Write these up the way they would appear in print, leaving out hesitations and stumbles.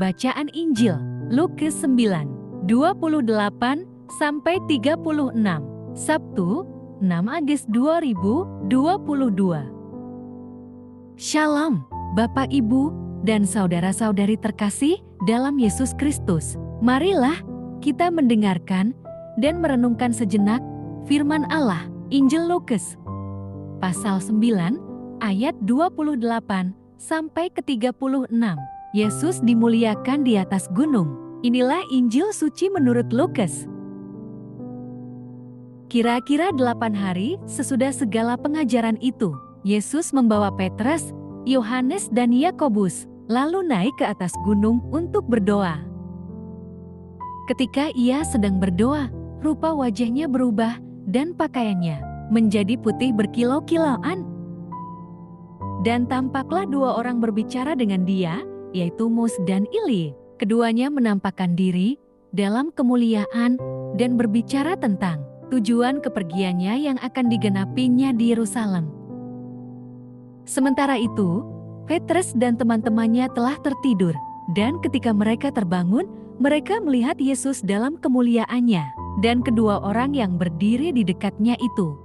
Bacaan Injil Lukas 9, 28-36, Sabtu, 6 Agustus 2022. Shalom, Bapak, Ibu, dan saudara-saudari terkasih dalam Yesus Kristus. Marilah kita mendengarkan dan merenungkan sejenak firman Allah. Injil Lukas, pasal 9, ayat 28 sampai ke 36. Yesus dimuliakan di atas gunung. Inilah Injil suci menurut Lukas. Kira-kira 8 hari sesudah segala pengajaran itu, Yesus membawa Petrus, Yohanes, dan Yakobus, lalu naik ke atas gunung untuk berdoa. Ketika ia sedang berdoa, rupa wajahnya berubah dan pakaiannya menjadi putih berkilau-kilauan. Dan tampaklah 2 orang berbicara dengan dia, yaitu Mus dan Ili. Keduanya menampakkan diri dalam kemuliaan dan berbicara tentang tujuan kepergiannya yang akan digenapinya di Yerusalem. Sementara itu, Petrus dan teman-temannya telah tertidur, dan ketika mereka terbangun, mereka melihat Yesus dalam kemuliaannya, dan kedua orang yang berdiri di dekatnya itu.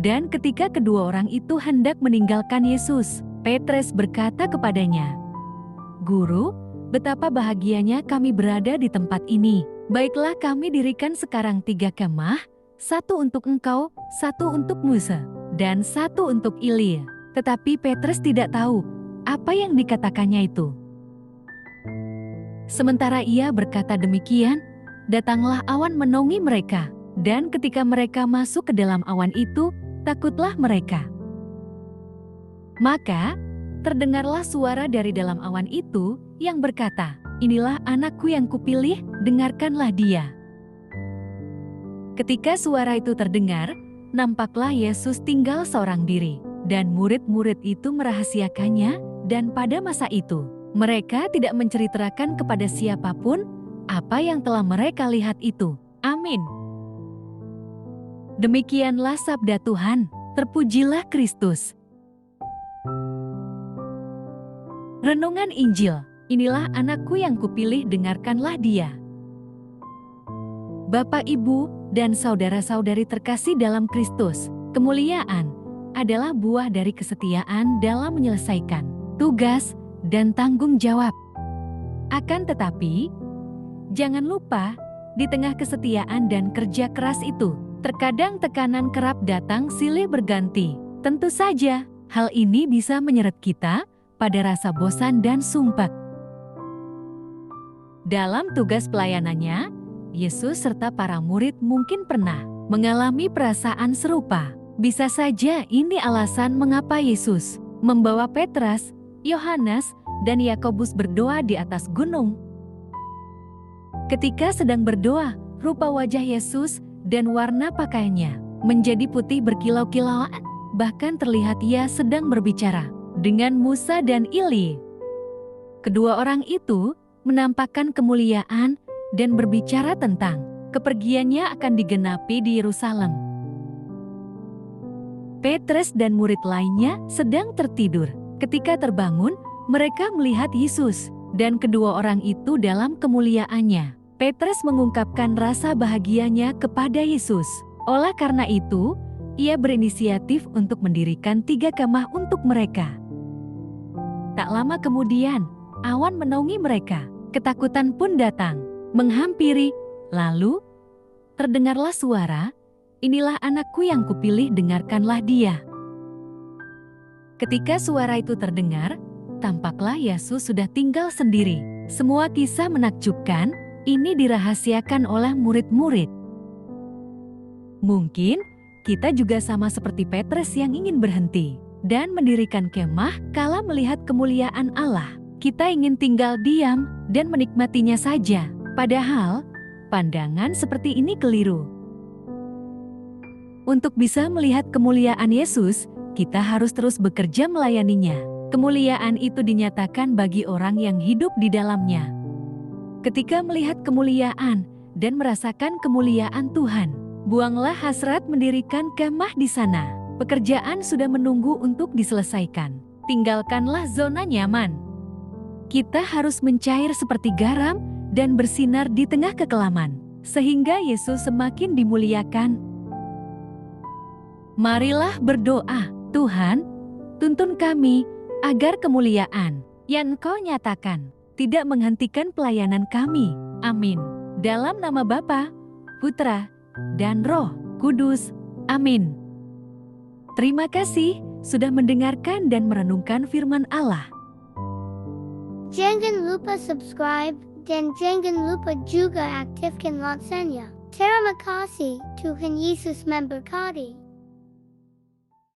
Dan ketika kedua orang itu hendak meninggalkan Yesus, Petrus berkata kepadanya, "Guru, betapa bahagianya kami berada di tempat ini. Baiklah, kami dirikan sekarang 3 kemah, 1 untuk engkau, 1 untuk Musa, dan 1 untuk Ili." Tetapi Petrus tidak tahu apa yang dikatakannya itu. Sementara ia berkata demikian, datanglah awan menaungi mereka, dan ketika mereka masuk ke dalam awan itu, takutlah mereka. Maka, terdengarlah suara dari dalam awan itu yang berkata, "Inilah anakku yang kupilih, dengarkanlah dia." Ketika suara itu terdengar, nampaklah Yesus tinggal seorang diri, dan murid-murid itu merahasiakannya, dan pada masa itu, mereka tidak menceritakan kepada siapapun apa yang telah mereka lihat itu. Amin. Demikianlah sabda Tuhan, terpujilah Kristus. Renungan Injil, inilah anakku yang kupilih, dengarkanlah dia. Bapak, Ibu, dan saudara-saudari terkasih dalam Kristus, kemuliaan adalah buah dari kesetiaan dalam menyelesaikan tugas dan tanggung jawab. Akan tetapi, jangan lupa, di tengah kesetiaan dan kerja keras itu, terkadang tekanan kerap datang silih berganti. Tentu saja, hal ini bisa menyeret kita pada rasa bosan dan sumpek. Dalam tugas pelayanannya, Yesus serta para murid mungkin pernah mengalami perasaan serupa. Bisa saja ini alasan mengapa Yesus membawa Petrus, Yohanes, dan Yakobus berdoa di atas gunung. Ketika sedang berdoa, rupa wajah Yesus dan warna pakaiannya menjadi putih berkilau-kilauan, bahkan terlihat ia sedang berbicara dengan Musa dan Ili. Kedua orang itu menampakkan kemuliaan dan berbicara tentang kepergiannya akan digenapi di Yerusalem. Petrus dan murid lainnya sedang tertidur. Ketika terbangun, mereka melihat Yesus dan kedua orang itu dalam kemuliaannya. Petrus mengungkapkan rasa bahagianya kepada Yesus. Oleh karena itu, ia berinisiatif untuk mendirikan 3 kemah untuk mereka. Tak lama kemudian, awan menaungi mereka. Ketakutan pun datang, menghampiri. Lalu, terdengarlah suara, "Inilah anakku yang kupilih, dengarkanlah dia." Ketika suara itu terdengar, tampaklah Yesus sudah tinggal sendiri. Semua kisah menakjubkan, ini dirahasiakan oleh murid-murid. Mungkin, kita juga sama seperti Petrus yang ingin berhenti dan mendirikan kemah kala melihat kemuliaan Allah. Kita ingin tinggal diam dan menikmatinya saja, padahal pandangan seperti ini keliru. Untuk bisa melihat kemuliaan Yesus, kita harus terus bekerja melayaninya. Kemuliaan itu dinyatakan bagi orang yang hidup di dalamnya. Ketika melihat kemuliaan dan merasakan kemuliaan Tuhan, buanglah hasrat mendirikan kemah di sana. Pekerjaan sudah menunggu untuk diselesaikan. Tinggalkanlah zona nyaman. Kita harus mencair seperti garam dan bersinar di tengah kekelaman, sehingga Yesus semakin dimuliakan. Marilah berdoa, Tuhan, tuntun kami agar kemuliaan yang Engkau nyatakan tidak menghentikan pelayanan kami. Amin. Dalam nama Bapa, Putra, dan Roh Kudus. Amin. Terima kasih sudah mendengarkan dan merenungkan firman Allah. Jangan lupa subscribe dan jangan lupa juga aktifkan loncengnya. Terima kasih, Tuhan Yesus memberkati.